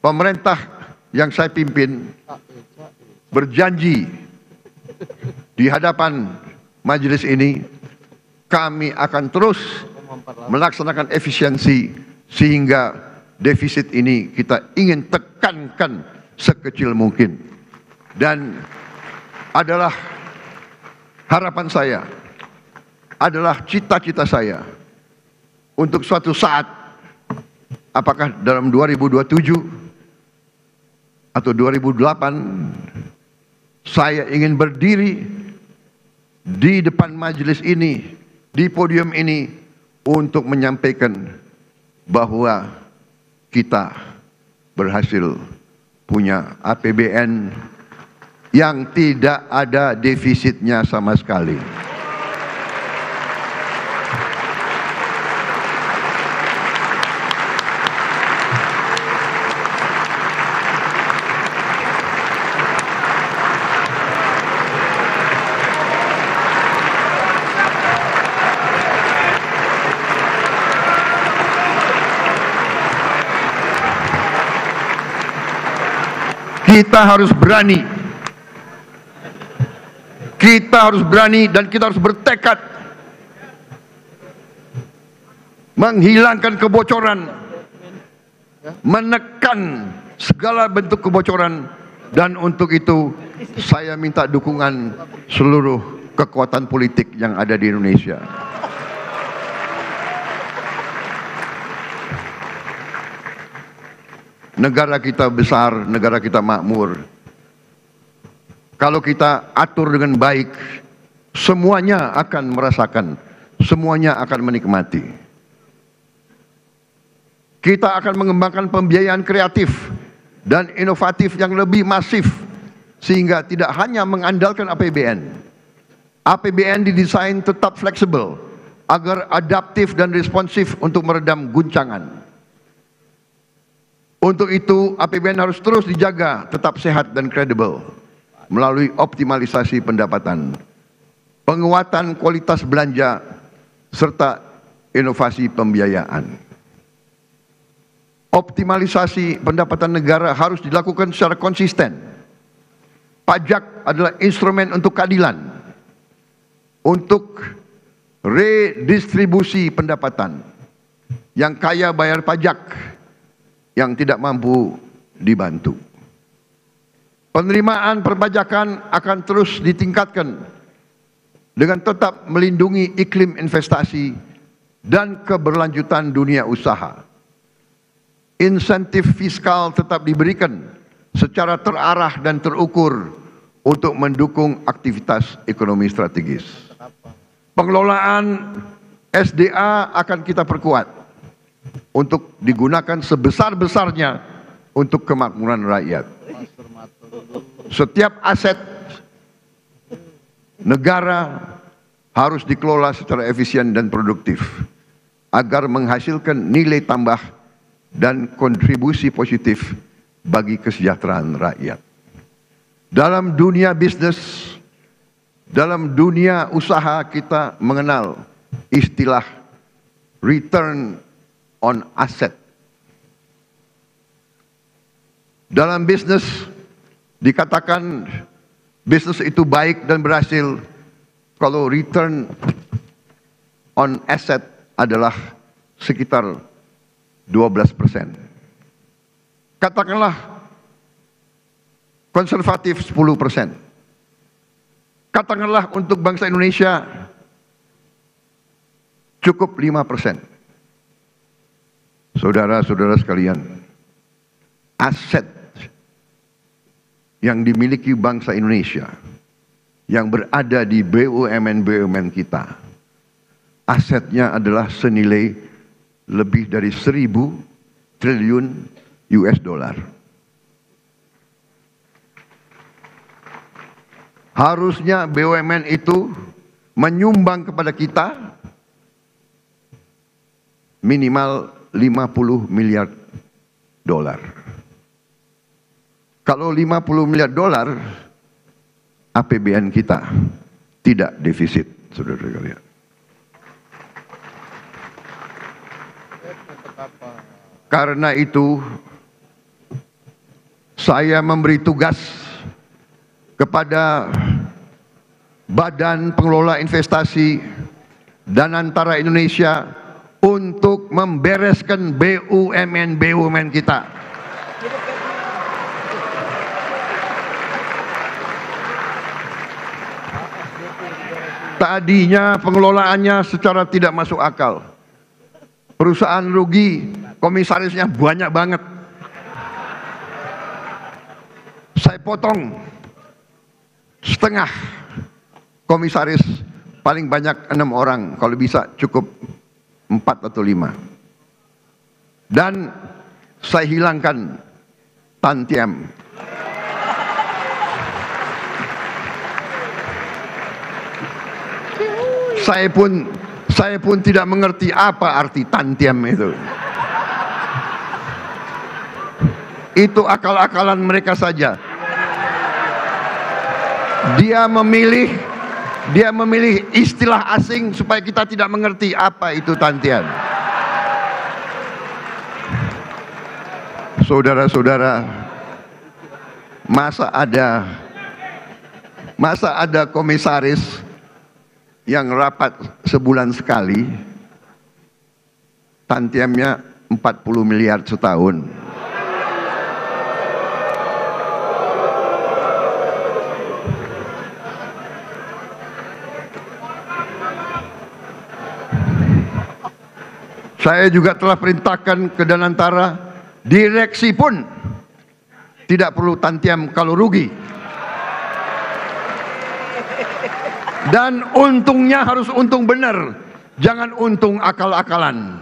pemerintah yang saya pimpin berjanji di hadapan majelis ini, kami akan terus melaksanakan efisiensi sehingga defisit ini kita ingin tekankan sekecil mungkin. Dan adalah harapan saya, adalah cita-cita saya untuk suatu saat, apakah dalam 2027 atau 2008, saya ingin berdiri di depan majelis ini, di podium ini, untuk menyampaikan bahwa kita berhasil punya APBN yang tidak ada defisitnya sama sekali. Kita harus berani. Kita harus berani dan kita harus bertekad menghilangkan kebocoran, menekan segala bentuk kebocoran, dan untuk itu saya minta dukungan seluruh kekuatan politik yang ada di Indonesia. Negara kita besar, negara kita makmur. Kalau kita atur dengan baik, semuanya akan merasakan, semuanya akan menikmati. Kita akan mengembangkan pembiayaan kreatif dan inovatif yang lebih masif, sehingga tidak hanya mengandalkan APBN. APBN didesain tetap fleksibel, agar adaptif dan responsif untuk meredam guncangan. Untuk itu, APBN harus terus dijaga tetap sehat dan kredibel melalui optimalisasi pendapatan, penguatan kualitas belanja, serta inovasi pembiayaan. Optimalisasi pendapatan negara harus dilakukan secara konsisten. Pajak adalah instrumen untuk keadilan, untuk redistribusi pendapatan. Yang kaya bayar pajak, yang tidak mampu dibantu. Penerimaan perpajakan akan terus ditingkatkan dengan tetap melindungi iklim investasi dan keberlanjutan dunia usaha. Insentif fiskal tetap diberikan secara terarah dan terukur untuk mendukung aktivitas ekonomi strategis. Pengelolaan SDA akan kita perkuat untuk digunakan sebesar-besarnya untuk kemakmuran rakyat. Setiap aset negara harus dikelola secara efisien dan produktif agar menghasilkan nilai tambah dan kontribusi positif bagi kesejahteraan rakyat. Dalam dunia bisnis, dalam dunia usaha, kita mengenal istilah return on asset. Dalam bisnis dikatakan bisnis itu baik dan berhasil kalau return on asset adalah sekitar 12%. Katakanlah konservatif 10%. Katakanlah untuk bangsa Indonesia cukup 5%. Saudara-saudara sekalian, aset yang dimiliki bangsa Indonesia yang berada di BUMN-BUMN kita, asetnya adalah senilai lebih dari 1.000 triliun US dollar. Harusnya BUMN itu menyumbang kepada kita minimal 50 miliar dolar. Kalau 50 miliar dolar, APBN kita tidak defisit, saudara sekalian. Karena itu, saya memberi tugas kepada Badan Pengelola Investasi Danantara Indonesia untuk membereskan BUMN kita. Tadinya pengelolaannya secara tidak masuk akal. Perusahaan rugi, komisarisnya banyak banget. Saya potong setengah komisaris, paling banyak 6 orang, kalau bisa cukup 4 atau 5. Dan saya hilangkan Tantiam. Saya pun tidak mengerti apa arti Tantiam itu. Itu akal-akalan mereka saja. Dia memilih istilah asing supaya kita tidak mengerti apa itu Tantiam. Saudara-saudara, masa ada komisaris yang rapat sebulan sekali, Tantiamnya 40 miliar setahun. Saya juga telah perintahkan ke Danantara, direksi pun tidak perlu Tantiam kalau rugi. Dan untungnya harus untung benar, jangan untung akal-akalan.